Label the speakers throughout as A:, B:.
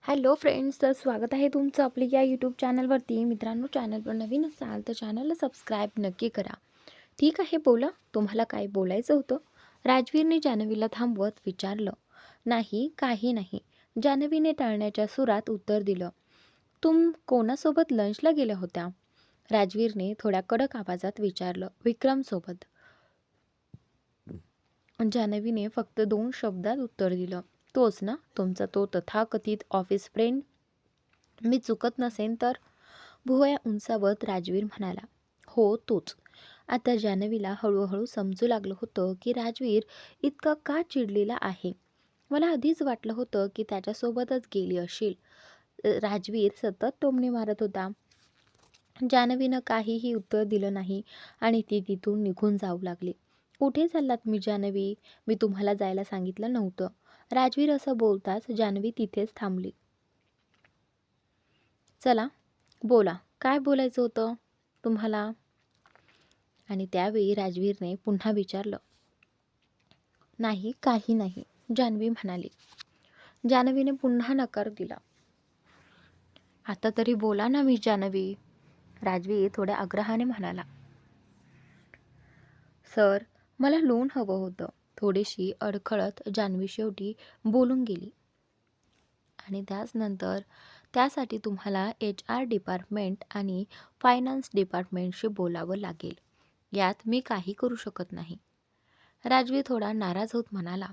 A: Hello friends, तर स्वागत आहे तुमचं आपल्या या यूट्यूब चॅनलवरती. मित्रांनो, चॅनलवर नवीन असाल तर चॅनलला सबस्क्राईब नक्की करा. ठीक आहे, बोला, तुम्हाला काय बोलायचं होतं? राजवीरने जान्हवीला थांबवत विचारलं. नाही, काही नाही, जान्हवीने टाळण्याच्या सुरात उत्तर दिलं. कोणासोबत लंचला गेल्या होत्या? राजवीरने थोड्या कडक आवाजात विचारलं. विक्रमसोबत. जान्हवीने फक्त 2 शब्दात उत्तर दिलं. तोच ना, तुमचा तो तथाकथित ऑफिस फ्रेंड? मी चुकत नसेन तर? भुवया उंचावत राजवीर म्हणाला. हो, तोच. आता जान्हवीला हळूहळू समजू लागलं होतं की राजवीर इतका का चिडलेला आहे. मला आधीच वाटलं होतं की त्याच्यासोबतच गेली असेल. राजवीर सतत टोमणे मारत होता. जान्हवीनं काहीही उत्तर दिलं नाही आणि ती तिथून निघून जाऊ लागली. कुठे चाललात मी जान्हवी? मी तुम्हाला जायला सांगितलं नव्हतं. राजवीर असं बोलताच जान्हवी तिथेच थांबली. चला, बोला, काय बोलायचं होतं तुम्हाला? आणि त्यावेळी राजवीरने पुन्हा विचारलं. नाही, काही नाही, जान्हवी म्हणाली. जान्हवीने पुन्हा नकार दिला. आता तरी बोला ना मी जान्हवी, राजवीर थोड्या आग्रहाने म्हणाला. सर, मला लोन हवं होतं. थोडीशी अडखळत जान्हवी शेवटी बोलून गेली. आणि त्याचनंतर त्यासाठी तुम्हाला HR डिपार्टमेंट आणि फायनान्स डिपार्टमेंटशी बोलावं लागेल. यात मी काही करू शकत नाही. राजवीर थोडा नाराज होत म्हणाला.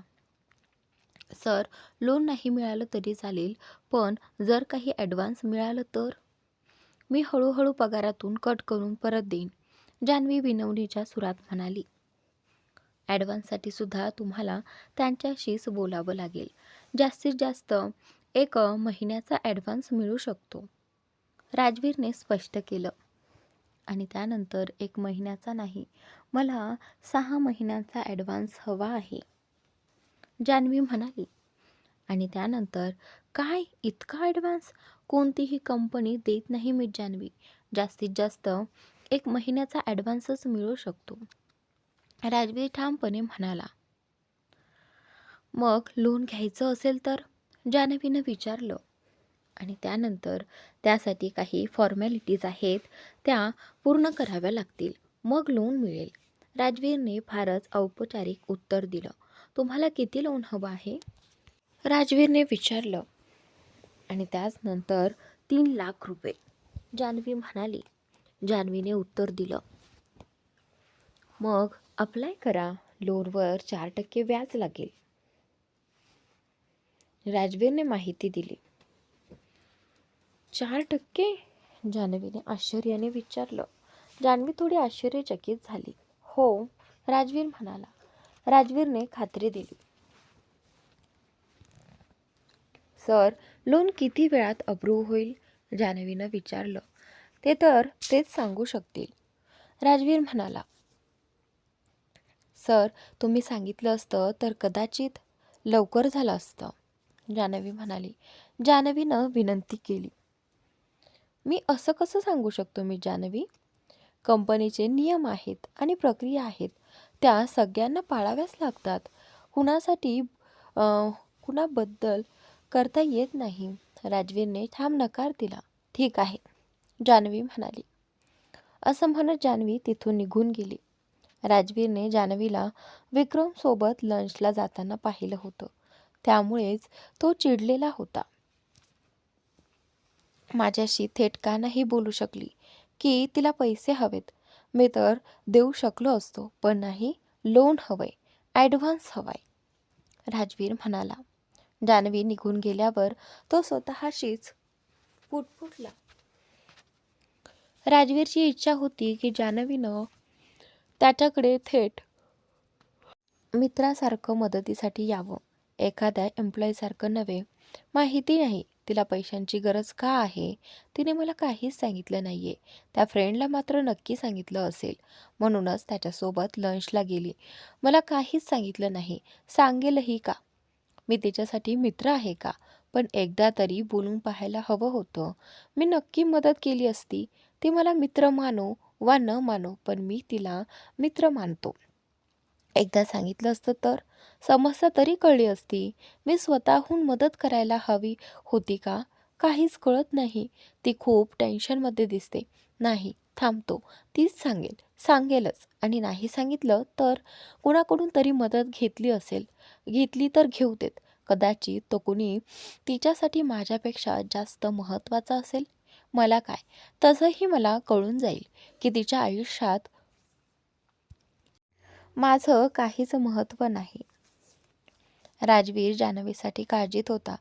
A: सर, लोन नाही मिळालं तरी चालेल, पण जर काही ॲडव्हान्स मिळालं तर? मी हळूहळू पगारातून कट करून परत देईन, जान्हवी विनवणीच्या सुरात म्हणाली. ॲडव्हान्ससाठी सुद्धा तुम्हाला त्यांच्याशीच बोलावं लागेल. जास्तीत जास्त 1 महिन्याचा ॲडव्हान्स मिळू शकतो, राजवीरने स्पष्ट केलं. आणि त्यानंतर 1 महिन्याचा नाही, मला 6 महिन्यांचा ॲडव्हान्स हवा आहे, जान्हवी म्हणाली. आणि त्यानंतर काय इतका ॲडव्हान्स? कोणतीही कंपनी देत नाही मी जान्हवी. जास्तीत जास्त 1 महिन्याचा ॲडव्हान्सच मिळू शकतो, राजवीर ठामपणे म्हणाला. मग लोन घ्यायचं असेल तर? जान्हवीनं विचारलं. आणि त्यानंतर त्यासाठी काही फॉर्मॅलिटीज आहेत, त्या पूर्ण कराव्या लागतील, मग लोन मिळेल, राजवीरने फारच औपचारिक उत्तर दिलं. तुम्हाला किती लोन हवं आहे? राजवीरने विचारलं. आणि त्याचनंतर 3 लाख रुपये, जान्हवी म्हणाली. जान्हवीने उत्तर दिलं. मग अप्लाय करा, लोनवर 4% व्याज लागेल, राजवीरने माहिती दिली. 4%? जान्हवीने आश्चर्याने विचारलं. जान्हवी थोडी आश्चर्यचकित झाली. हो, राजवीर म्हणाला. राजवीरने खात्री दिली. सर, लोन किती वेळात अप्रूव्ह होईल? जान्हवीनं विचारलं. तेच सांगू शकतील, राजवीर म्हणाला. सर, तुम्ही सांगितलं असतं तर कदाचित लवकर झालं असतं, जान्हवी म्हणाली. जान्हवीनं विनंती केली. मी असं कसं सांगू शकतो मी जान्हवी? कंपनीचे नियम आहेत आणि प्रक्रिया आहेत, त्या सगळ्यांना पाळाव्याच लागतात. कुणाबद्दल करता येत नाही, राजवीरने ठाम नकार दिला. ठीक आहे, जान्हवी म्हणाली. असं म्हणत जान्हवी तिथून निघून गेली. राजवीरने जान्हवीला विक्रमसोबत लंचला जाताना पाहिलं होतं, त्यामुळेच तो चिडलेला होता. माझ्याशी थेट का नाही बोलू शकली की तिला पैसे हवेत? मी तर देऊ शकलो असतो, पण नाही, लोन हवंय, ॲडव्हान्स हवाय, राजवीर म्हणाला. जान्हवी निघून गेल्यावर तो स्वतःशीच पुटपुटला. राजवीरची इच्छा होती की जान्हवीनं त्याच्याकडे थेट मित्रासारखं मदतीसाठी यावं, एखाद्या एम्प्लॉईसारखं नव्हे. माहिती नाही तिला पैशांची गरज का आहे, तिने मला काहीच सांगितलं नाहीये. त्या फ्रेंडला मात्र नक्की सांगितलं असेल, म्हणूनच त्याच्यासोबत लंचला गेली. मला काहीच सांगितलं नाही, सांगेलही का? मी तिच्यासाठी मित्र आहे का? पण एकदा तरी बोलून पाहायला हवं होतं. मी नक्की मदत केली असती. ती मला मित्र मानो वा न मानो, पण मी तिला मित्र मानतो. एकदा सांगितलं असतं तर समस्या तरी कळली असती. मी स्वतःहून मदत करायला हवी होती का? काहीच कळत नाही. ती खूप टेन्शनमध्ये दिसते. नाही, थांबतो. तीच सांगेलच आणि नाही सांगितलं तर कुणाकडून तरी मदत घेतली असेल. घेतली तर घेऊ देत. कदाचित तो कुणी तिच्यासाठी माझ्यापेक्षा जास्त महत्त्वाचा असेल. मला काय? तसंही मला कळून जाईल की तिच्या आयुष्यात माझं काहीच महत्त्व नाही. राजवीर जान्हवीसाठी काळजीत होता.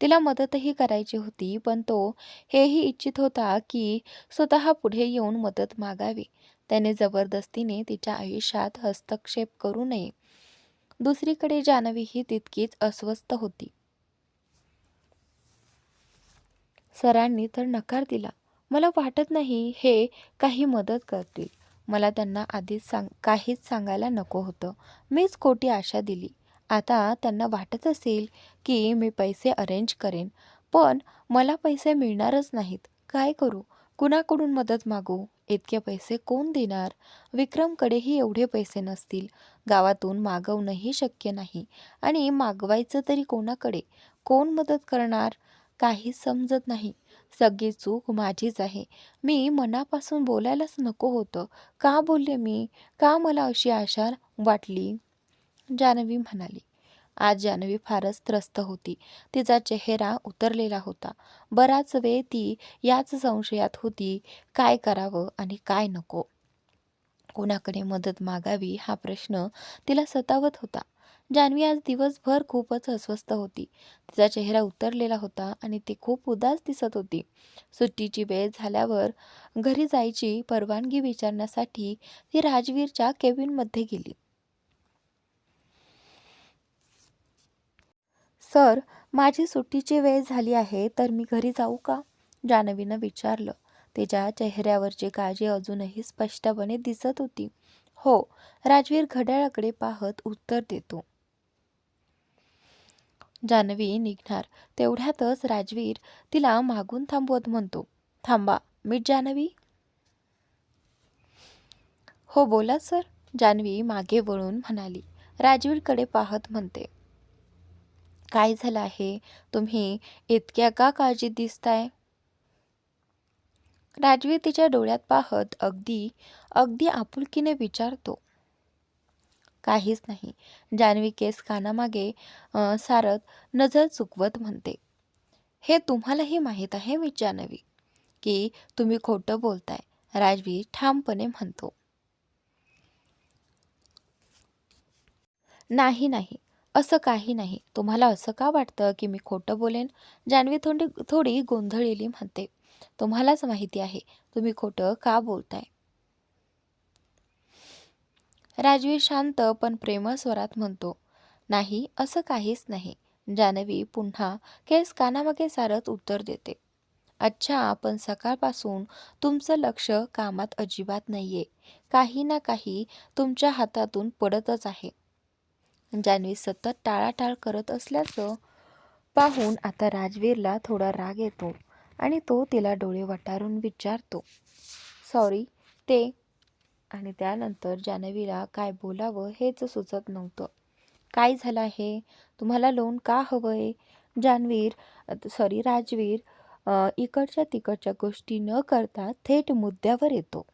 A: तिला मदतही करायची होती, पण तो हेही इच्छित होता की स्वतः पुढे येऊन मदत मागावी. त्याने जबरदस्तीने तिच्या आयुष्यात हस्तक्षेप करू नये. दुसरीकडे जान्हवीही तितकीच अस्वस्थ होती. सरांनी तर नकार दिला. मला वाटत नाही हे काही मदत करतील. मला त्यांना आधीच काहीच सांगायला नको होतं. मीच खोटी आशा दिली. आता त्यांना वाटत असेल की मी पैसे अरेंज करेन, पण मला पैसे मिळणारच नाहीत. काय करू? कुणाकडून मदत मागू? इतके पैसे कोण देणार? विक्रमकडेही एवढे पैसे नसतील. गावातून मागवणंही शक्य नाही. आणि मागवायचं तरी कोणाकडे? कोण मदत करणार? काहीच समजत नाही. सगळी चूक माझीच आहे. मी मनापासून बोलायलाच नको होतं. का बोलले मी? का मला अशी आशा वाटली? जान्हवी म्हणाली. आज जान्हवी फारच त्रस्त होती. तिचा चेहरा उतरलेला होता. बराच वेळ ती याच संशयात होती, काय करावं आणि काय नको. कोणाकडे मदत मागावी हा प्रश्न तिला सतावत होता. जान्हवी आज दिवसभर खूपच अस्वस्थ होती. तिचा चेहरा उतरलेला होता आणि ती खूप उदास दिसत होती. सुट्टीची वेळ झाल्यावर घरी जायची परवानगी विचारण्यासाठी ती राजवीरच्या केबिनमध्ये गेली. सर, माझी सुट्टीची वेळ झाली आहे, तर मी घरी जाऊ का? जान्हवीनं विचारलं. तिच्या चेहऱ्यावरची काळजी अजूनही स्पष्टपणे दिसत होती. हो, राजवीर घड्याळाकडे पाहत उत्तर देतो. जान्हवी निघणार तेवढ्यातच राजवीर तिला मागून थांबवत म्हणतो, थांबा, मीच जान्हवी. हो बोला सर, जान्हवी मागे वळून म्हणाली. राजवीरकडे पाहत म्हणते, काय झालं आहे? तुम्ही इतक्या का काळजीत दिसताय? राजवीर तिच्या डोळ्यात पाहत अगदी अगदी आपुलकीने विचारतो. काहीच नाही. जान्हवी केस कानामागे सारत नजर चुकवत म्हणते. हे तुम्हालाही माहीत आहे मी जान्हवी, की तुम्ही खोटं बोलताय. राजवीर ठामपणे म्हणतो. नाही, नाही. असं काही नाही. तुम्हाला असं का वाटतं की मी खोटं बोलेन? जान्हवी थोडी थोडी गोंधळलेली म्हणते. तुम्हालाच माहिती आहे तुम्ही खोटं का बोलताय. राजवीर शांत पण प्रेमळ स्वरात म्हणतो, नाही, असं काहीच नाही. जान्हवी पुन्हा केस कानामागे सारत उत्तर देते. अच्छा, पण सकाळपासून तुमचं लक्ष कामात अजिबात नाहीये. काही ना काही तुमच्या हातातून पडतच आहे. जान्हवी सतत टाळाटाळ करत असल्याचं पाहून आता राजवीरला थोडा राग येतो आणि तो तिला डोळे वटारून विचारतो, सॉरी, ते. आणि त्यानंतर जान्हवीला काय बोलावं हेच सुचत नव्हतं. काय झालं आहे? तुम्हाला लोन का हवंय? राजवीर इकडच्या तिकडच्या गोष्टी न करता थेट मुद्द्यावर येतो.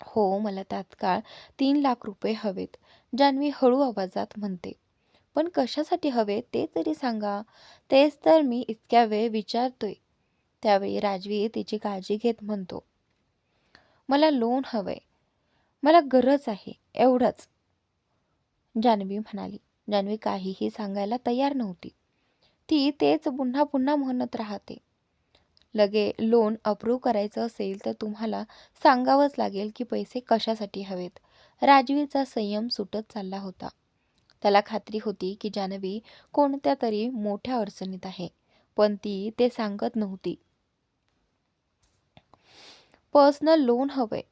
A: हो, मला तात्काळ 3 लाख रुपये हवेत, जान्हवी हळू आवाजात म्हणते. पण कशासाठी हवे ते तरी सांगा. तेच तर मी इतक्या वेळ विचारतोय. त्यावेळी राजवीर तिची काळजी घेत म्हणतो, मला लोन हवंय. मला गरज आहे. एवढंच. जान्हवी म्हणाली. जान्हवी काहीही सांगायला तयार नव्हती. ती तेच पुन्हा पुन्हा म्हणत राहते. लोन अप्रूव्ह करायचं असेल तर तुम्हाला सांगावंच लागेल की पैसे कशासाठी हवेत. राजवीरचा संयम सुटत चालला होता. त्याला खात्री होती की जान्हवी कोणत्या तरी मोठ्या अडचणीत आहे, पण ती ते सांगत नव्हती. पर्सनल लोन हवंय.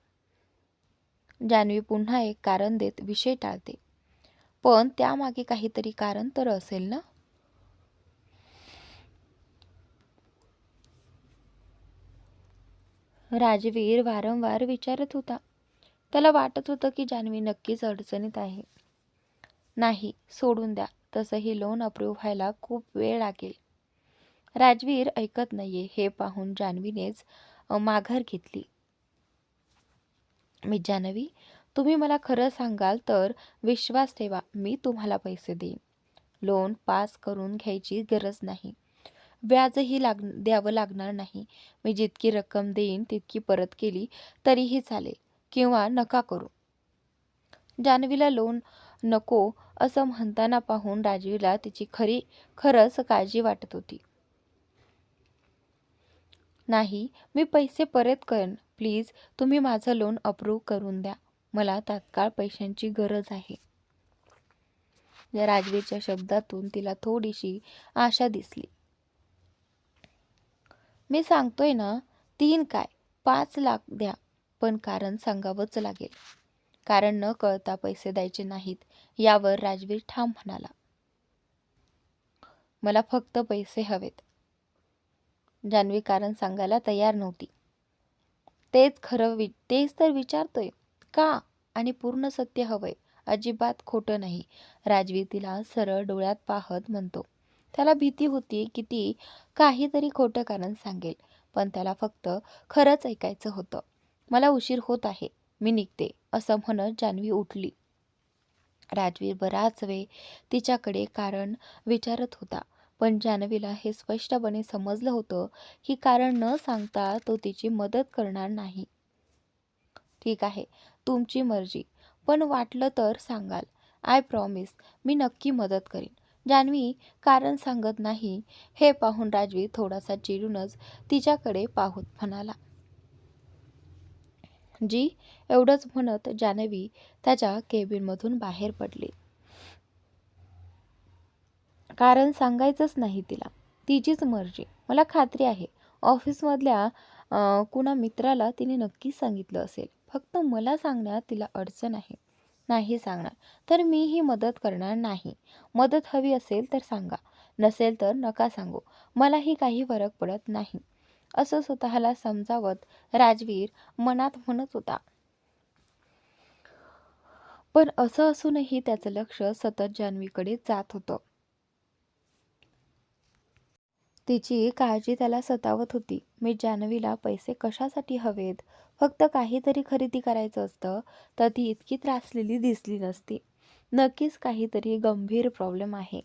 A: जान्हवी पुन्हा एक कारण देत विषय टाळते. पण त्यामागे काहीतरी कारण तर असेल ना? राजवीर वारंवार विचारत होता. त्याला वाटत होतं की जान्हवी नक्कीच अडचणीत आहे. नाही, सोडून द्या. तसंही लोन अप्रूव्ह व्हायला खूप वेळ लागेल. राजवीर ऐकत नाहीये हे पाहून जान्हवीनेच माघार घेतली. मी जान्हवी, तुम्ही मला खरं सांगाल तर विश्वास ठेवा, मी तुम्हाला पैसे देईन. लोन पास करून घ्यायची गरज नाही. व्याजही द्यावं लागणार नाही. मी जितकी रक्कम देईन तितकी परत केली तरीही चालेल किंवा नका करू. जान्हवीला लोन नको असं म्हणताना पाहून राजवीला तिची खरंच काळजी वाटत होती. नाही, मी पैसे परत करेन. प्लीज तुम्ही माझं लोन अप्रूव्ह करून द्या. मला तात्काळ पैशांची गरज आहे. या राजवीरच्या शब्दातून तिला थोडीशी आशा दिसली. मी सांगतोय ना, 3 काय 5 लाख द्या, पण कारण सांगावंच लागेल. कारण न कळता पैसे द्यायचे नाहीत, यावर राजवीर ठाम म्हणाला. मला फक्त पैसे हवेत. जान्हवी कारण सांगायला तयार नव्हती. तेच तर विचारतोय. का? आणि पूर्ण सत्य हवंय. अजिबात खोटं नाही. राजवीर तिला सरळ डोळ्यात पाहत म्हणतो. त्याला भीती होती की ती काहीतरी खोटं कारण सांगेल, पण त्याला फक्त खरंच ऐकायचं होतं. मला उशीर होत आहे, मी निघते, असं म्हणत जान्हवी उठली. राजवीर बराच वेळ तिच्याकडे कारण विचारत होता, पण जान्हवीला हे स्पष्टपणे समजलं होतं की कारण न सांगता तो तिची मदत करणार नाही. ठीक आहे, तुमची मर्जी, पण वाटलं तर सांगाल. आय प्रॉमिस, मी नक्की मदत करीन. जान्हवी कारण सांगत नाही हे पाहून राजवीर थोडासा चिडूनच तिच्याकडे पाहत म्हणाला. जी, एवढंच म्हणत जान्हवी त्याच्या केबिनमधून बाहेर पडली. कारण सांगायचंच नाही तिला. तिचीच मर्जी. मला खात्री आहे ऑफिसमधल्या कुणा मित्राला तिने नक्कीच सांगितलं असेल. फक्त मला सांगण्यात तिला अडचण आहे. नाही सांगणार तर मीही मदत करणार नाही. मदत हवी असेल तर सांगा, नसेल तर नका सांगू. मलाही काही फरक पडत नाही, असं स्वतःला समजावत राजवीर मनात म्हणत होता. पण असं असूनही त्याचं लक्ष सतत जान्हवीकडे जात होतं. तिची काळजी त्याला सतावत होती. मी जान्हवीला पैसे कशासाठी हवेत? फक्त काहीतरी खरेदी करायचं असतं तर ती इतकी त्रासलेली दिसली नसती. नक्कीच काहीतरी गंभीर प्रॉब्लेम आहे.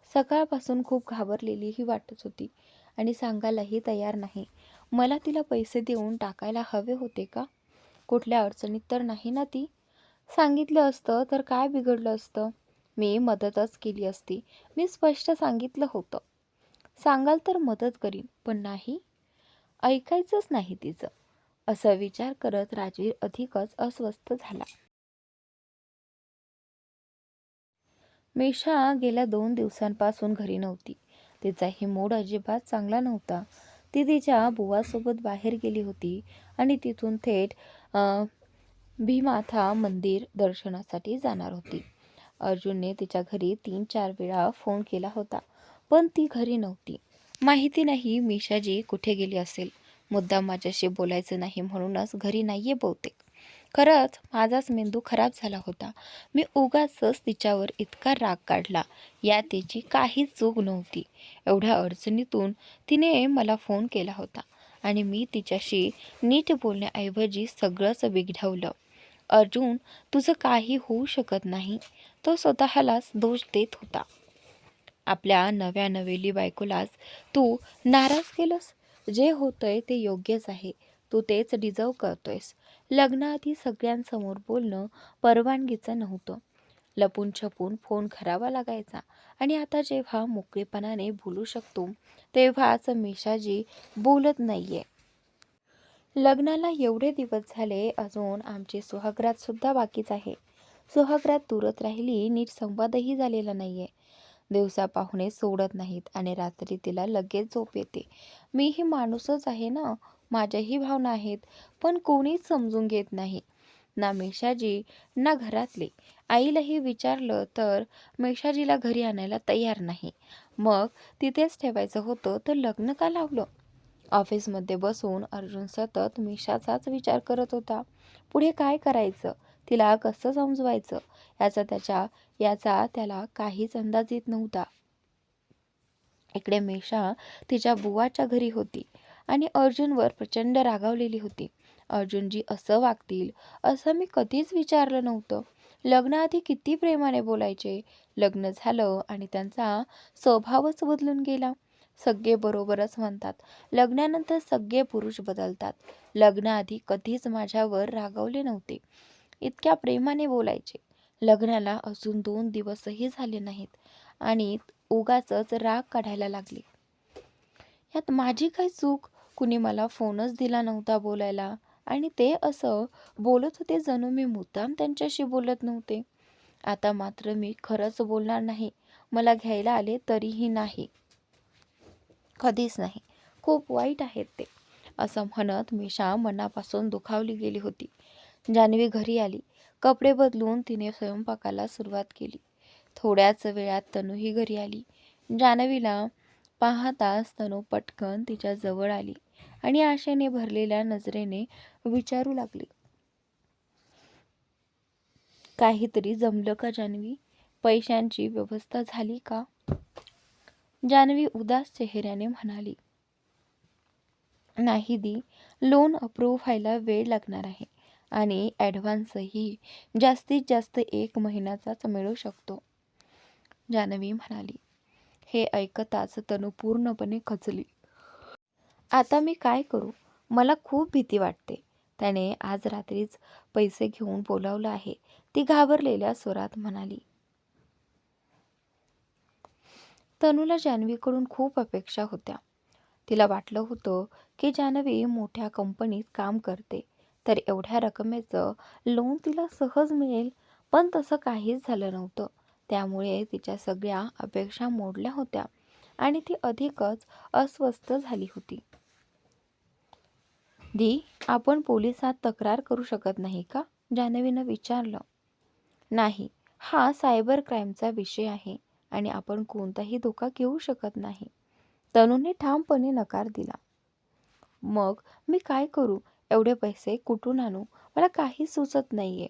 A: सकाळपासून खूप घाबरलेलीही वाटत होती आणि सांगायलाही तयार नाही. मला तिला पैसे देऊन टाकायला हवे होते का? कुठल्या अडचणीत तर नाही ना ती? सांगितलं असतं तर काय बिघडलं असतं? मी मदतच केली असती. मी स्पष्ट सांगितलं होतं. सांगाल तर मदत करीन, पण नाही, ऐकायचंच नाही तिचं. असा विचार करत राजवीर अधिकच अस्वस्थ झाला. मेषा गेल्या 2 दिवसांपासून घरी नव्हती. तिचाही मूड अजिबात चांगला नव्हता. ती तिच्या बुवासोबत बाहेर गेली होती आणि तिथून थेट भीमाथा मंदिर दर्शनासाठी जाणार होती. अर्जुनने तिच्या घरी 3-4 वेळा फोन केला होता, पण ती घरी नव्हती. माहिती नाही मिशाजी कुठे गेली असेल. मुद्दाम माझ्याशी बोलायचं नाही म्हणूनच घरी नाहीये बहुतेक. खरंच माझाच मेंदू खराब झाला होता. मी उगाचच तिच्यावर इतका राग काढला. यात तिची काहीच चूक नव्हती. एवढ्या अडचणीतून तिने मला फोन केला होता आणि मी तिच्याशी नीट बोलण्याऐवजी सगळंच बिघडवलं. अर्जुन, तुझं काही होऊ शकत नाही. तो स्वतःलाच दोष देत होता. आपल्या नव्या नवेली बायकोलाच तू नाराज केलंस. जे होतंय ते योग्यच आहे. तू तेच डिझर्व करतोयस. लग्नाआधी सगळ्यांसमोर बोलणं परवानगीचं नव्हतं. लपून छपून फोन करावा लागायचा आणि आता जेव्हा मोकळेपणाने बोलू शकतो तेव्हाच मिशाजी बोलत नाहीये. लग्नाला एवढे दिवस झाले, अजून आमची सुहागरात सुद्धा बाकीच आहे. सुहागरात दूरच राहिली, नीट संवादही झालेला नाहीये. दिवसा पाहुणे सोडत नाहीत आणि रात्री तिला लगेच झोप येते. मीही माणूसच आहे ना, माझ्याही भावना आहेत, पण कोणीच समजून घेत नाही. ना मेषाजी ना घरातले. आईलाही विचारलं तर मेषाजीला घरी आणायला तयार नाही. मग तिथेच ठेवायचं होतं तर लग्न का लावलं? ऑफिसमध्ये बसून अर्जुन सतत मिशाचाच विचार करत होता. पुढे काय करायचं, तिला कसं समजवायचं याचा त्याला काहीच अंदाज येत नव्हता. इकडे मिशा तिच्या बुवाच्या घरी होती आणि अर्जुनवर प्रचंड रागावलेली होती. अर्जुनजी असं वागतील असं मी कधीच विचारलं नव्हतं. लग्नाआधी किती प्रेमाने बोलायचे, लग्न झालं आणि त्यांचा स्वभावच बदलून गेला. सगळे बरोबरच म्हणतात, लग्नानंतर सगळे पुरुष बदलतात. लग्नाआधी कधीच माझ्यावर रागावले नव्हते, इतक्या प्रेमाने बोलायचे. लग्नाला अजून 2 दिवसही झाले नाहीत आणि उगाचच राग काढायला लागले. यात माझी काय चूक? कुणी मला फोनच दिला नव्हता बोलायला आणि ते असं बोलत होते जणू मी मुद्दाम त्यांच्याशी बोलत नव्हते. आता मात्र मी खरंच बोलणार नाही. मला घ्यायला आले तरीही नाही, कधीच नाही. खूप वाईट आहेत ते, असं म्हणत मिशा मनापासून दुखावली गेली होती. जान्हवी घरी आली. कपडे बदलून तिने स्वयंपाकाला सुरुवात केली. थोड्याच वेळात तनूही घरी आली. जान्हवीला पाहताच तनू पटकन तिच्या जवळ आली आणि आशेने भरलेल्या नजरेने विचारू लागली, काहीतरी जमलं का जान्हवी? पैशांची व्यवस्था झाली का? जान्हवी उदास चेहऱ्याने म्हणाली, नाही दी, लोन अप्रूव्ह व्हायला वेळ लागणार आहे आणि ॲडव्हान्सही जास्तीत जास्त 1 महिन्याचाच मिळू शकतो. जान्हवी म्हणाली. हे ऐकताच तनू पूर्णपणे खचली. आता मी काय करू? मला खूप भीती वाटते. त्याने आज रात्रीच पैसे घेऊन बोलावलं आहे, ती घाबरलेल्या स्वरात म्हणाली. तनूला जान्हवीकडून खूप अपेक्षा होत्या. तिला वाटलं होतं की जान्हवी मोठ्या कंपनीत काम करते तर एवढ्या रकमेचं लोन तिला सहज मिळेल, पण तसं काहीच झालं नव्हतं. त्यामुळे तिच्या सगळ्या अपेक्षा मोडल्या होत्या आणि ती अधिकच अस्वस्थ झाली होती. दी, आपण पोलिसात तक्रार करू शकत नाही का? जान्हवीनं विचारलं. नाही, हा सायबर क्राईमचा विषय आहे आणि आपण कोणताही धोका घेऊ शकत नाही. तनूने ठामपणे नकार दिला. मग मी काय करू? एवढे पैसे कुठून आणू? मला काही सुचत नाहीये,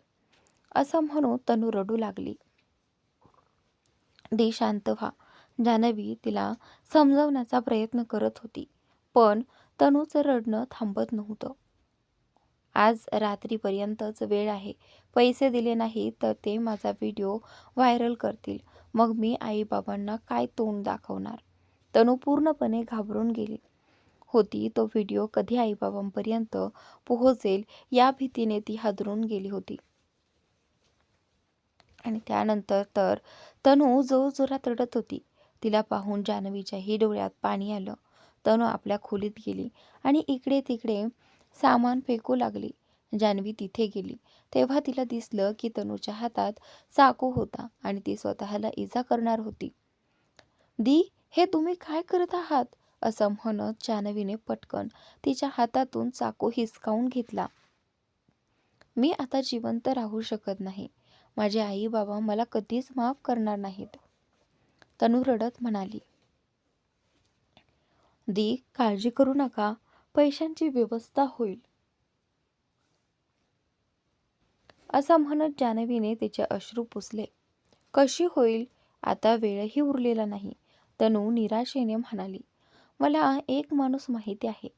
A: असं म्हणून तनू रडू लागली. दी, शांत व्हा. जान्हवी तिला समजवण्याचा प्रयत्न करत होती, पण तनूचं रडणं थांबत नव्हतं. आज रात्रीपर्यंतच वेळ आहे. पैसे दिले नाही तर ते माझा व्हिडिओ व्हायरल करतील. मग मी आईबाबांना काय तोंड दाखवणार? तनू पूर्णपणे घाबरून गेली होती. तो व्हिडिओ कधी आईबाबांपर्यंत पोहोचेल या भीतीने ती हादरून गेली होती. आणि त्यानंतर तर तनू जोरजोरात रडत होती. तिला पाहून जान्हवीच्याही डोळ्यात पाणी आलं. तनू आपल्या खोलीत गेली आणि इकडे तिकडे सामान फेकू लागली. जान्हवी तिथे गेली तेव्हा तिला दिसलं की तनूच्या हातात चाकू होता आणि ती स्वतःला इजा करणार होती. दी, हे तुम्ही काय करत आहात? असं म्हणत जान्हवीने पटकन तिच्या हातातून चाकू हिसकावून घेतला. मी आता जिवंत राहू शकत नाही. माझे आई बाबा मला कधीच माफ करणार नाहीत, तनू रडत म्हणाली. दी, काळजी करू नका, पैशांची व्यवस्था होईल, असं म्हणत जान्हवीने तिचे अश्रू पुसले. कशी होईल? आता वेळही उरलेला नाही, तनू निराशेने म्हणाली. मला एक माणूस माहिती आहे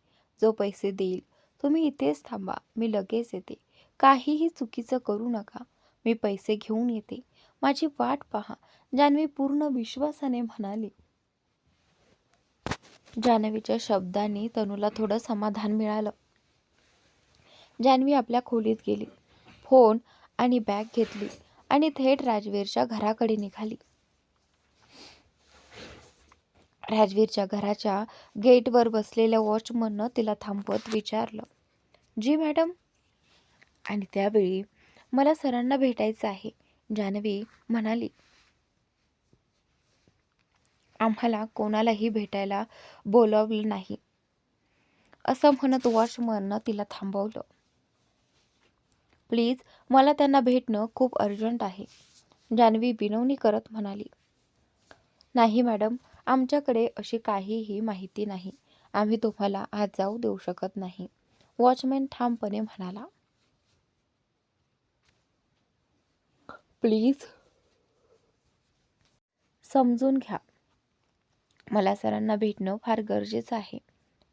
A: जो पैसे देईल. तुम्ही इथेच थांबा, मी लगेच येते. काहीही चुकीचं करू नका, मी पैसे घेऊन येते. माझी वाट पहा, जान्हवी पूर्ण विश्वासाने म्हणाली. जान्हवीच्या शब्दांनी तनूला थोडं समाधान मिळालं. जान्हवी आपल्या खोलीत गेली, फोन आणि बॅग घेतली आणि थेट राजवीरच्या घराकडे निघाली. राजवीरच्या घराच्या गेटवर बसलेल्या वॉचमननं तिला थांबवत विचारलं. जी मॅडम? आणि त्यावेळी मला सरांना भेटायचं आहे, जान्हवी म्हणाली. आम्हाला कोणालाही भेटायला बोलावलं नाही, असं म्हणत वॉचमननं तिला थांबवलं. प्लीज, मला त्यांना भेटणं खूप अर्जंट आहे, जान्हवी विनवणी करत म्हणाली. नाही मॅडम, आमच्याकडे अशी काहीही माहिती नाही आम्ही तुम्हाला आत जाऊ देऊ शकत नाही, वॉचमॅन ठामपणे म्हणाला. प्लीज समजून घ्या. मला सरांना भेटणं फार गरजेचं आहे.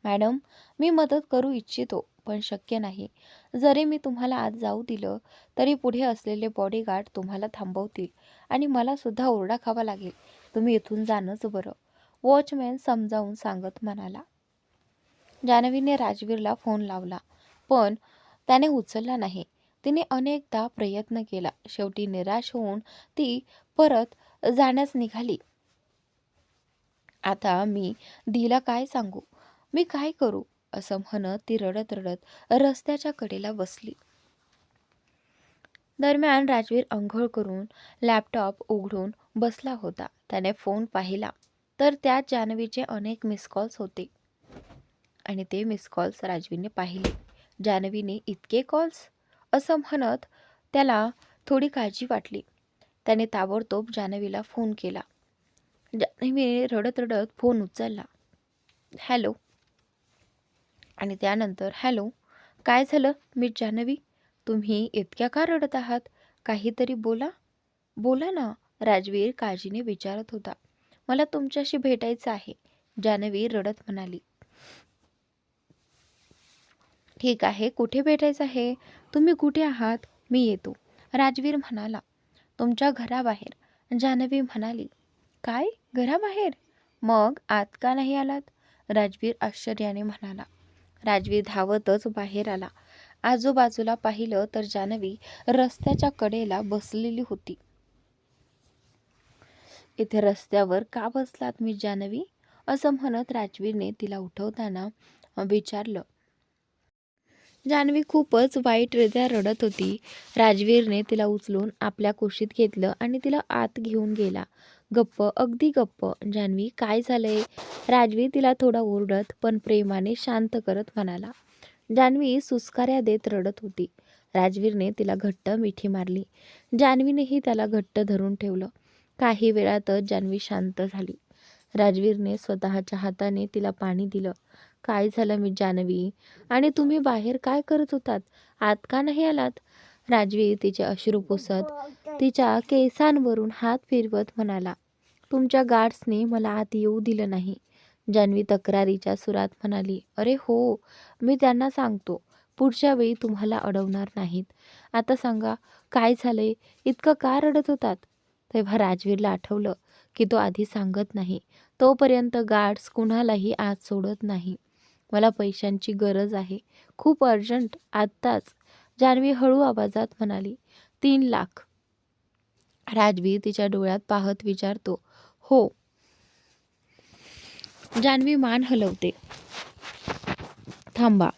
A: मॅडम, मी मदत करू इच्छितो, पण शक्य नाही. जरी मी तुम्हाला आत जाऊ दिलं तरी पुढे असलेले बॉडीगार्ड तुम्हाला थांबवतील आणि मला सुद्धा ओरडा खावा लागेल. तुम्ही इथून जाणंच बरं, वॉचमॅन समजावून सांगत म्हणाला. जान्हवीने राजवीरला फोन लावला, पण त्याने उचलला नाही. तिने अनेकदा प्रयत्न केला. शेवटी निराश होऊन ती परत जाण्यास निघाली. आता मी दीला काय सांगू, मी काय करू, असं म्हणत ती रडत रडत रस्त्याच्या कडेला बसली. दरम्यान राजवीर अंघोळ करून लॅपटॉप उघडून बसला होता. त्याने फोन पाहिला तर त्यात जान्हवीचे अनेक मिस कॉल्स होते आणि ते मिस कॉल्स राजवीरने पाहिले. जान्हवीने इतके कॉल्स, असं म्हणत त्याला थोडी काळजी वाटली. त्याने ताबडतोब जान्हवीला फोन केला. जान्हवीने रडत रडत फोन उचलला. हॅलो, आणि त्यानंतर हॅलो, काय झालं मी जान्हवी, तुम्ही इतक्या का रडत आहात, काहीतरी बोला. बोला ना, राजवीर काळजीने विचारत होता. मला तुमच्याशी भेटायचं आहे, जान्हवी रडत म्हणाली. ठीक आहे, कुठे भेटायचं आहे, तुम्ही कुठे आहात, मी येतो, राजवीर म्हणाला. तुमच्या घराबाहेर, जान्हवी म्हणाली. काय, घराबाहेर? मग आत का नाही आलात, राजवीर आश्चर्याने म्हणाला. राजवीर धावतच बाहेर आला. आजूबाजूला पाहिलं तर जान्हवी रस्त्याच्या कडेला बसलेली होती. इथे रस्त्यावर का बसलात मी जान्हवी, असं म्हणत राजवीरने तिला उठवताना विचारलं. जान्हवी खूपच वाईटरित्या रडत होती. राजवीरने तिला उचलून आपल्या कुशीत घेतलं आणि तिला आत घेऊन गेला. गप्प, अगदी गप्प. जान्हवी, काय झालंय, राजवीर तिला थोडा ओरडत पण प्रेमाने शांत करत म्हणाला. जान्हवी सुस्काऱ्या देत रडत होती. राजवीरने तिला घट्ट मिठी मारली. जान्हवीनेही त्याला घट्ट धरून ठेवलं. काही वेळातच जान्हवी शांत झाली. राजवीरने स्वतःच्या हाताने तिला पाणी दिलं. काय झालं मी जान्हवी, आणि तुम्ही बाहेर काय करत होतात, आत का नाही आलात, राजवीर तिचे अश्रू पुसत तिच्या केसांवरून हात फिरवत म्हणाला. तुमच्या गार्ड्सने मला आत येऊ दिलं नाही, जान्हवी तक्रारीच्या सुरात म्हणाली. अरे हो, मी त्यांना सांगतो, पुढच्या वेळी तुम्हाला अडवणार नाहीत. आता सांगा, काय झालंय, इतकं का रडत होतात. तेव्हा राजवीरला आठवलं की तो आधी सांगत नाही, तोपर्यंत गार्ड्स कुणालाही आत सोडत नाही. मला पैशांची गरज आहे, खूप अर्जंट, आत्ताच, जान्हवी हळू आवाजात म्हणाली. 3 लाख, राजवीर तिच्या डोळ्यात पाहत विचारतो. हो, जान्हवी मान हलवते. थांबा,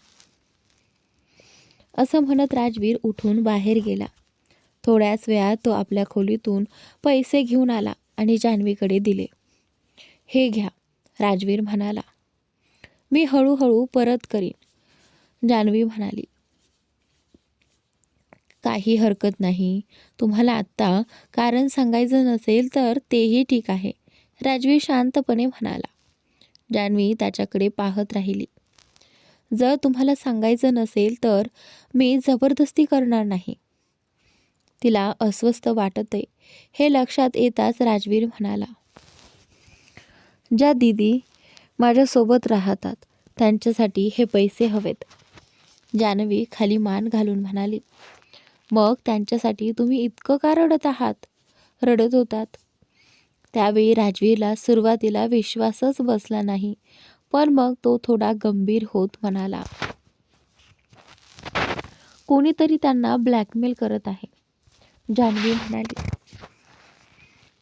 A: असं म्हणत राजवीर उठून बाहेर गेला. थोड्याच वेळात तो आपल्या खोलीतून पैसे घेऊन आला आणि जान्हवीकडे दिले. हे घ्या, राजवीर म्हणाला. मी हळूहळू परत करीन, जान्हवी म्हणाली. काही हरकत नाही, तुम्हाला आत्ता कारण सांगायचं नसेल तर तेही ठीक आहे, राजवीर शांतपणे म्हणाला. जान्हवी त्याच्याकडे पाहत राहिली. जर तुम्हाला सांगायचं नसेल तर मी जबरदस्ती करणार नाही. तिला अस्वस्थ वाटते हे लक्षात येताच राजवीर म्हणाला. ज्या दीदी माझ्यासोबत राहतात त्यांच्यासाठी हे पैसे हवेत, जान्हवी खाली मान घालून म्हणाली. मग त्यांच्यासाठी तुम्ही इतकं का रडत आहात, रडत होतात. त्यावेळी राजवीरला सुरुवातीला विश्वासच बसला नाही, पण मग तो थोडा गंभीर होत म्हणाला. कोणीतरी त्यांना ब्लॅकमेल करत आहे, जान्हवी म्हणाली.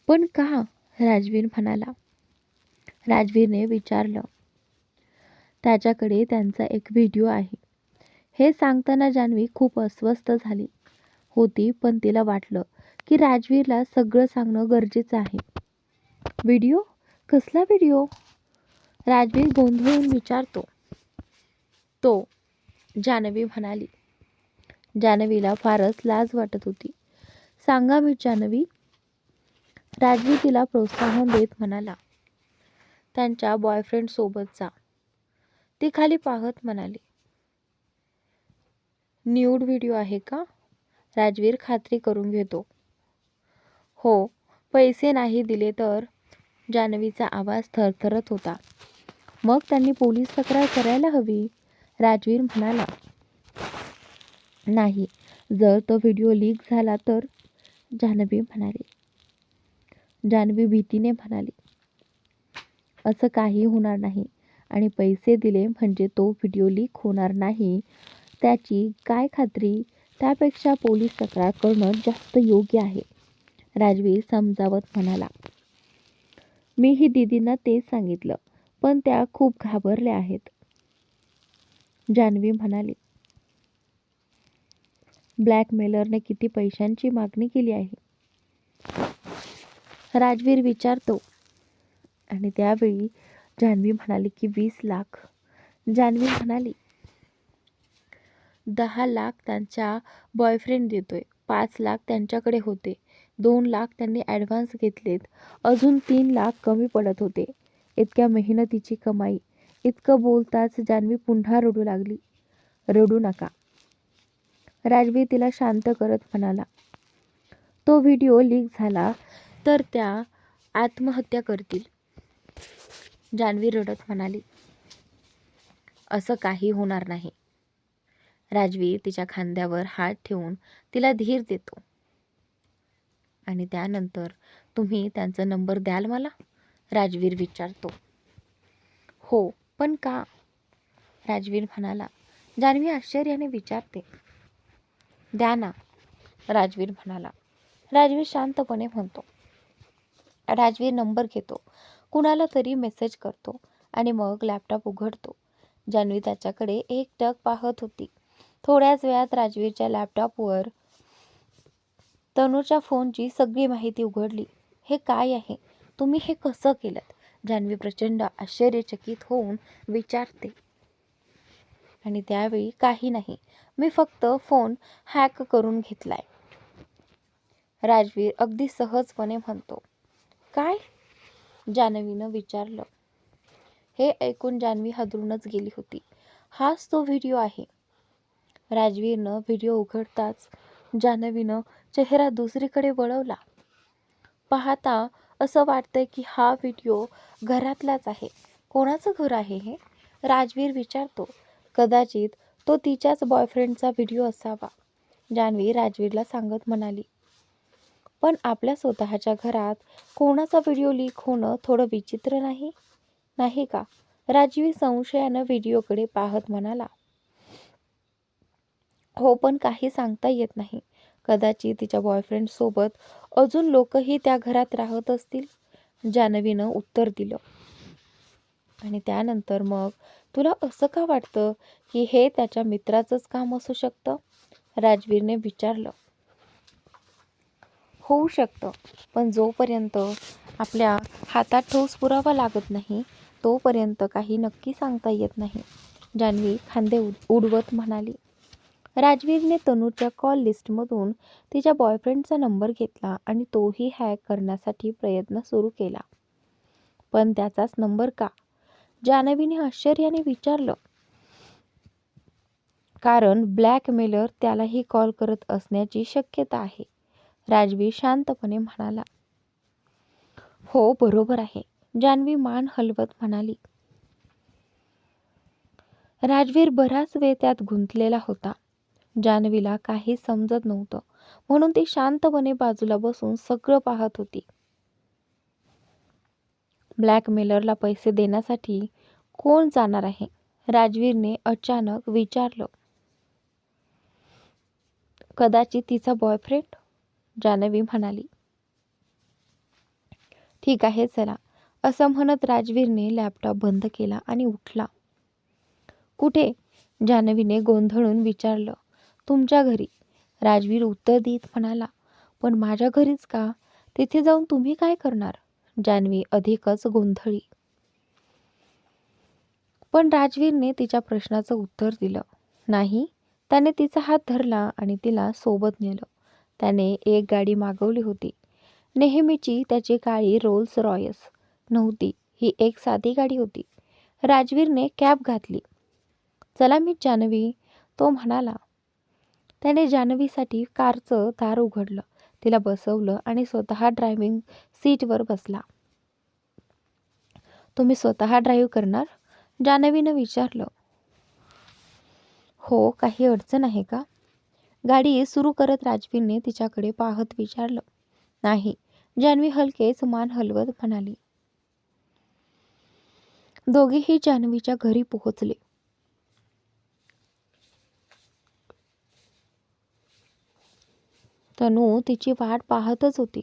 A: पण का, राजवीर म्हणाला. राजवीरने विचारलं. त्याच्याकडे त्यांचा एक व्हिडिओ आहे. हे सांगताना जान्हवी खूप अस्वस्थ झाली होती, पण तिला वाटलं की राजवीरला सगळं सांगणं गरजेचं आहे. व्हिडिओ, कसला व्हिडिओ, राजवीर गोंधळून विचारतो. तो, जान्हवी म्हणाली. जान्हवीला फारच लाज वाटत होती. सांगा मी जान्हवी, राजवीर तिला प्रोत्साहन देत म्हणाला. त्यांच्या बॉयफ्रेंडसोबतचा. ती खाली पाहत म्हणाली, न्यूड व्हिडिओ आहे का? राजवीर खात्री करून घेतो. हो, पैसे नाही दिले तर? जान्हवीचा आवाज थरथरत होता. मग त्यांनी पोलीस तक्रार करायला हवी. राजवीर म्हणाला, नाही, जर तो व्हिडिओ लीक झाला तर? जान्हवी भीतीने म्हणाली, असं काही होणार नाही आणि पैसे दिले म्हणजे तो व्हिडिओ लीक होणार नाही त्याची काय खात्री? त्यापेक्षा पोलीस तक्रार करणं जास्त योग्य आहे. राजवीर समजावत म्हणाला, मीही दीदींना तेच सांगितलं, पण त्या खूप घाबरल्या आहेत. जान्हवी म्हणाली, ब्लॅकमेलरने किती पैशांची मागणी केली आहे? राजवीर विचारतो आणि त्यावेळी जान्हवी म्हणाली की 20 लाख. जान्हवी म्हणाली, 10 लाख त्यांचा बॉयफ्रेंड देतोय, 5 लाख त्यांच्याकडे होते, 2 लाख त्यांनी ॲडव्हान्स घेतलेत, अजून 3 लाख कमी पडत होते. इतक्या मेहनतीची कमाई. इतकं बोलताच जान्हवी पुन्हा रडू लागली. रडू नका. राजवीर तिला शांत करत म्हणाला, तो व्हिडिओ लीक झाला तर त्या आत्महत्या करतील. जान्हवी रडत म्हणाली, असं काही होणार नाही. राजवीर तिच्या खांद्यावर हात ठेवून तिला धीर देतो. आणि त्यानंतर तुम्ही त्यांचा नंबर द्याल मला? राजवीर विचारतो. हो, पण का? राजवीर म्हणाला. जान्हवी आश्चर्याने विचारते. द्या ना, राजवीर म्हणाला. राजवीर शांतपणे म्हणतो. राजवीर नंबर घेतो, कुणाला तरी मेसेज करतो आणि मग लॅपटॉप उघडतो. जान्हवी त्याच्याकडे एकटक पाहत होती. थोड्याच वेळात राजवीरच्या लॅपटॉपवर तनूच्या फोनची सगळी माहिती उघडली. हे काय आहे? तुम्ही हे कसं केलं? जान्हवी प्रचंड आश्चर्यचकित होऊन विचारते. आणि त्यावेळी काही नाही, मी फक्त फोन हॅक करून घेतलाय. राजवीर अगदी सहजपणे म्हणतो. काय? जान्हवीनं विचारलं. हे ऐकून जान्हवी हादरूनच गेली होती. हाच तो व्हिडिओ आहे. राजवीरनं व्हिडिओ उघडताच जान्हवीनं चेहरा दुसरीकडे वळवला. पाहता असं वाटतंय की हा व्हिडिओ घरातलाच आहे. कोणाचं घर आहे हे? राजवीर विचारतो. कदाचित तो तिच्याच बॉयफ्रेंडचा व्हिडिओ असावा. जान्हवी राजवीरला सांगत म्हणाली. पण आपल्या स्वतःच्या घरात कोणाचा व्हिडिओ लीक होणं थोडं विचित्र नाही? नाही का? राजवीर संशयानं व्हिडिओकडे पाहत म्हणाला. हो, पण काही सांगता येत नाही. कदाचित तिच्या बॉयफ्रेंडसोबत अजून लोकही त्या घरात राहत असतील. जान्हवीनं उत्तर दिलं. आणि त्यानंतर मग तुला असं का वाटतं की हे त्याच्या मित्राचंच काम असू शकतं? राजवीरने विचारलं. होऊ शकतं, पण जोपर्यंत आपल्या हातात ठोस पुरावा लागत नाही तोपर्यंत काही नक्की सांगता येत नाही. जान्हवी खांदे उडवत म्हणाली. राजवीरने तनूच्या कॉल लिस्टमधून तिच्या बॉयफ्रेंडचा नंबर घेतला आणि तोही हॅक करण्यासाठी प्रयत्न सुरू केला. पण त्याचाच नंबर का? जान्हवीने आश्चर्याने विचारलं. कारण ब्लॅकमेलर त्यालाही कॉल करत असण्याची शक्यता आहे. राजवीर शांतपणे म्हणाला. हो, बरोबर आहे. जान्हवी मान हलवत म्हणाली. राजवीर बराच वेळ त्यात गुंतलेला होता. जान्हवीला काही समजत नव्हतं, म्हणून ती शांतपणे बाजूला बसून सगळं पाहत होती. ब्लॅकमेलरला पैसे देण्यासाठी कोण जाणार आहे? राजवीरने अचानक विचारलं. कदाचित तिचा बॉयफ्रेंड, जान्हवी म्हणाली. ठीक आहे, चला, असं म्हणत राजवीरने लॅपटॉप बंद केला आणि उठला. कुठे? जान्हवीने गोंधळून विचारलं. तुमच्या घरी, राजवीर उत्तर देत म्हणाला. पण माझ्या घरीच का? तिथे जाऊन तुम्ही काय करणार? जान्हवी अधिकच गोंधळी. पण राजवीरने तिच्या प्रश्नाचं उत्तर दिलं. नाही, त्याने तिचा हात धरला आणि तिला सोबत नेलं. त्याने एक गाडी मागवली होती. नेहमीची त्याची काळी रोल्स रॉयस नव्हती, ही एक साधी गाडी होती. राजवीरने कॅब घातली. चला मी जान्हवी, तो म्हणाला. त्याने जान्हवीसाठी कारचं दार उघडलं, तिला बसवलं आणि स्वतः ड्रायव्हिंग सीटवर बसला. तुम्ही स्वतः ड्राईव्ह करणार? जान्हवीनं विचारलं. हो, काही अडचण आहे का? गाडी सुरू करत राजवीरने तिच्याकडे पाहत विचारलं. नाही, जान्हवी हलकेच मान हलवत म्हणाली. दोघेही जान्हवीच्या घरी पोहोचले. तनू तिची वाट पाहतच होती.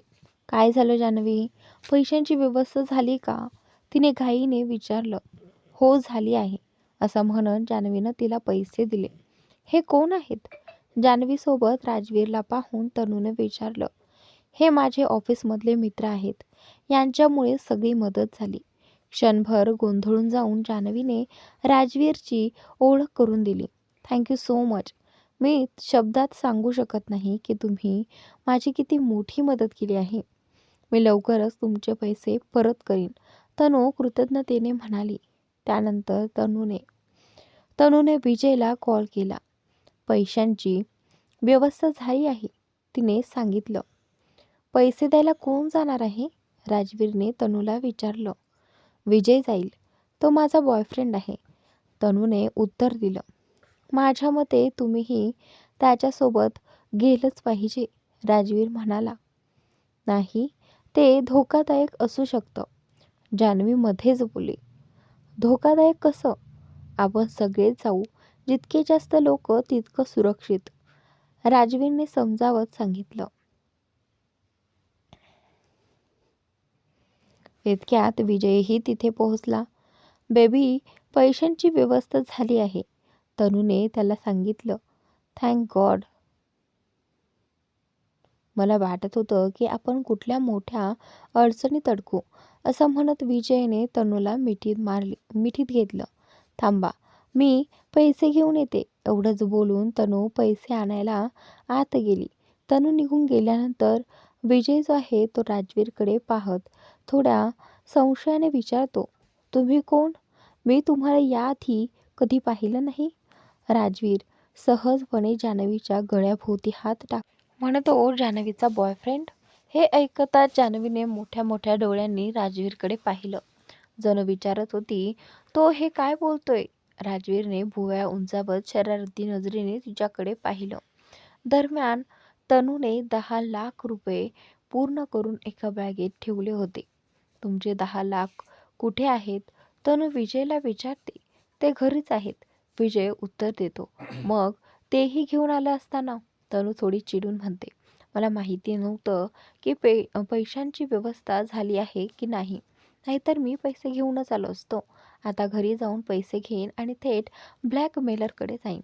A: काय झालं जान्हवी? पैशांची व्यवस्था झाली का? तिने घाईने विचारलं. हो, झाली आहे, असं म्हणत जान्हवीनं तिला पैसे दिले. हे कोण आहेत? जान्हवीसोबत राजवीरला पाहून तनूने विचारलं. हे माझे ऑफिसमधले मित्र आहेत. यांच्यामुळे सगळी मदत झाली. क्षणभर गोंधळून जाऊन जान्हवीने राजवीरची ओळख करून दिली. Thank you so much. मी शब्दात सांगू शकत नाही की तुम्ही माझी किती मोठी मदत केली आहे. मी लवकरच तुमचे पैसे परत करीन, तनू कृतज्ञतेने म्हणाली. त्यानंतर तनूने विजयला कॉल केला. पैशांची व्यवस्था झाली आहे, तिने सांगितलं. पैसे द्यायला कोण जाणार आहे? राजवीरने तनूला विचारलं. विजय जाईल, तो माझा बॉयफ्रेंड आहे, तनूने उत्तर दिलं. माझ्या मते तुम्हीही त्याच्यासोबत गेलंच पाहिजे, राजवीर म्हणाला. नाही, ते धोकादायक असू शकतं, जान्हवी मध्येच बोलली. धोकादायक कसं? आपण सगळेच जाऊ, जितके जास्त लोक तितकं सुरक्षित, राजवीरने समजावत सांगितलं. इतक्यात विजयही तिथे पोहोचला. बेबी, पैशांची व्यवस्था झाली आहे, तनूने त्याला सांगितलं. Thank God. मला वाटत होतं की आपण कुठल्या मोठ्या अडचणीत अडकू, असं म्हणत विजयने तनूला मिठीत घेतलं. थांबा, मी पैसे घेऊन येते, एवढंच बोलून तनू पैसे आणायला आत गेली. तनू निघून गेल्यानंतर विजय जो आहे तो राजवीरकडे पाहत थोड्या संशयाने विचारतो. तुम्ही कोण? मी तुम्हाला याआधी कधी पाहिलं नाही. राजवीर सहजपणे जान्हवीच्या गळ्याभोवती हात म्हणतो, जान्हवीचा बॉयफ्रेंड? हे ऐकताच जान्हवीने मोठ्या मोठ्या डोळ्यांनी राजवीरकडे पाहिलं, जणू विचारत होती, तो हे काय बोलतोय? राजवीरने भुवया उंचावत शरारती नजरेने तिच्याकडे पाहिलं. दरम्यान तनूने 10 लाख रुपये पूर्ण करून एका बॅगेत ठेवले होते. तुमचे 10 लाख कुठे आहेत? तनू विजयला विचारते. ते घरीच आहेत, विजय उत्तर देतो. मग तेही घेऊन आलं असताना? तनू थोडी चिडून म्हणते. मला माहिती नव्हतं की पैशांची व्यवस्था झाली आहे की नाही, नाहीतर मी पैसे घेऊनच आलो असतो. आता घरी जाऊन पैसे घेईन आणि थेट ब्लॅकमेलरकडे जाईन,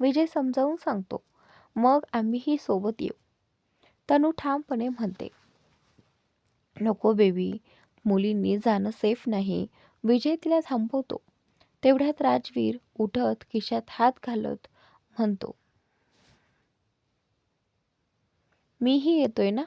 A: विजय समजावून सांगतो. मग आम्हीही सोबत येऊ, तनू ठामपणे म्हणते. नको बेबी, मुलींनी जाणं सेफ नाही, विजय तिला थांबवतो. तेवढ्यात राजवीर उठत खिशात हात घालत म्हणतो. मीही येतोय ना,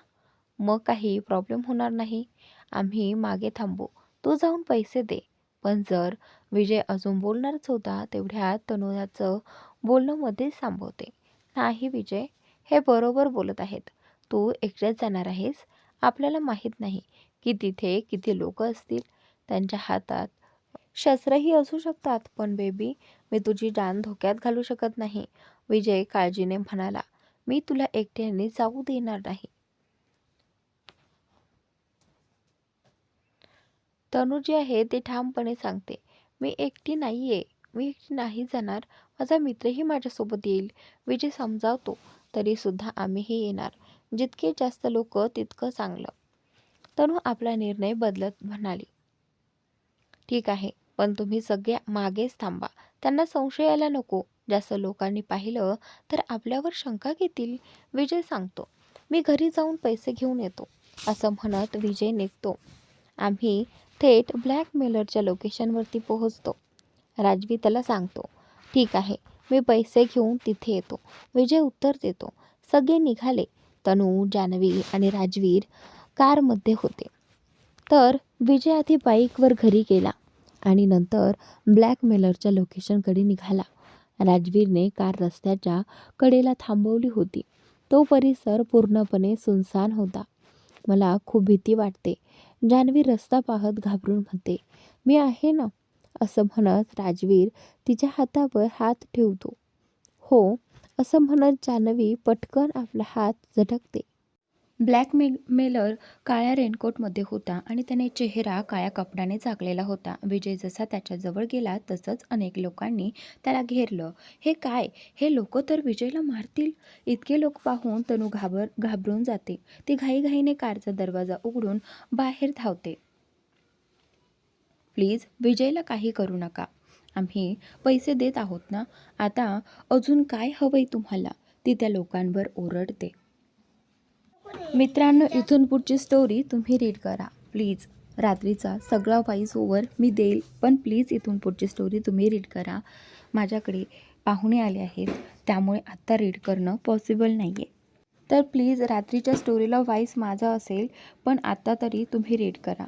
A: मग काही प्रॉब्लेम होणार नाही. आम्ही मागे थांबू, तू जाऊन पैसे दे. पण जर विजय अजून बोलणारच होता, तेवढ्यात तनुजाचं बोलणं मध्येच थांबवते. नाही विजय, हे बरोबर बोलत आहेत. तू एकट्याच जाणार आहेस. आपल्याला माहीत नाही की तिथे किती लोक असतील, त्यांच्या हातात शस्त्रही असू शकतात. पण बेबी, मी तुझी जान धोक्यात घालू शकत नाही, विजय काळजीने म्हणाला. मी तुला एकट्याने जाऊ देणार नाही. तनू जी आहे ते ठामपणे सांगते. मी एकटी नाही जाणार, माझा मित्रही माझ्यासोबत येईल, विजय समजावतो. तरी सुद्धा आम्हीही येणार, जितके जास्त लोक तितकं चांगलं. तनू आपला निर्णय बदलत म्हणाली. ठीक आहे, पण तुम्ही सगळे मागेच थांबा, त्यांना संशय यायला नको. जास्त लोकांनी पाहिलं तर आपल्यावर शंका घेतील, विजय सांगतो. मी घरी जाऊन पैसे घेऊन येतो, असं म्हणत विजय निघतो. आम्ही थेट ब्लॅकमेलरच्या लोकेशनवरती पोहोचतो, राजवी त्याला सांगतो. ठीक आहे, मी पैसे घेऊन तिथे येतो, विजय उत्तर देतो. सगळे निघाले. तनू, जान्हवी आणि राजवीर कारमध्ये होते. तर विजय आधी बाईकवर घरी गेला आणि नंतर ब्लॅकमेलरच्या लोकेशनकडे निघाला. राजवीरने कार रस्त्याच्या कडेला थांबवली होती. तो परिसर पूर्णपणे सुनसान होता. मला खूप भीती वाटते, जान्हवी रस्ता पाहत घाबरून म्हणते. मी आहे ना, असं म्हणत राजवीर तिच्या हातावर हात ठेवतो. हो, असं म्हणत जान्हवी पटकन आपला हात झटकते. मेलर काळ्या रेनकोटमध्ये होता आणि त्याने चेहरा काळ्या कपड्याने झाकलेला होता. विजय जसा त्याच्याजवळ गेला तसंच अनेक लोकांनी त्याला घेरलं. हे काय? हे लोक तर विजयला मारतील. इतके लोक पाहून तनू घाबरून जाते. ती घाईघाईने कारचा दरवाजा उघडून बाहेर धावते. प्लीज विजयला काही करू नका. आम्ही पैसे देत आहोत ना. आता अजून काय हवंय तुम्हाला? ती त्या लोकांवर ओरडते. मित्रांनो, इथून पुढची स्टोरी तुम्ही रीड करा प्लीज. रात्रीचा सगळा व्हॉइस ओव्हर मी देईल, पण प्लीज इथून पुढची स्टोरी तुम्ही रीड करा. माझ्याकडे पाहुणे आले आहेत, त्यामुळे आत्ता रीड करणं पॉसिबल नाही आहे. तर प्लीज रात्रीच्या स्टोरीला व्हॉइस माझा असेल, पण आत्ता तरी तुम्ही रीड करा.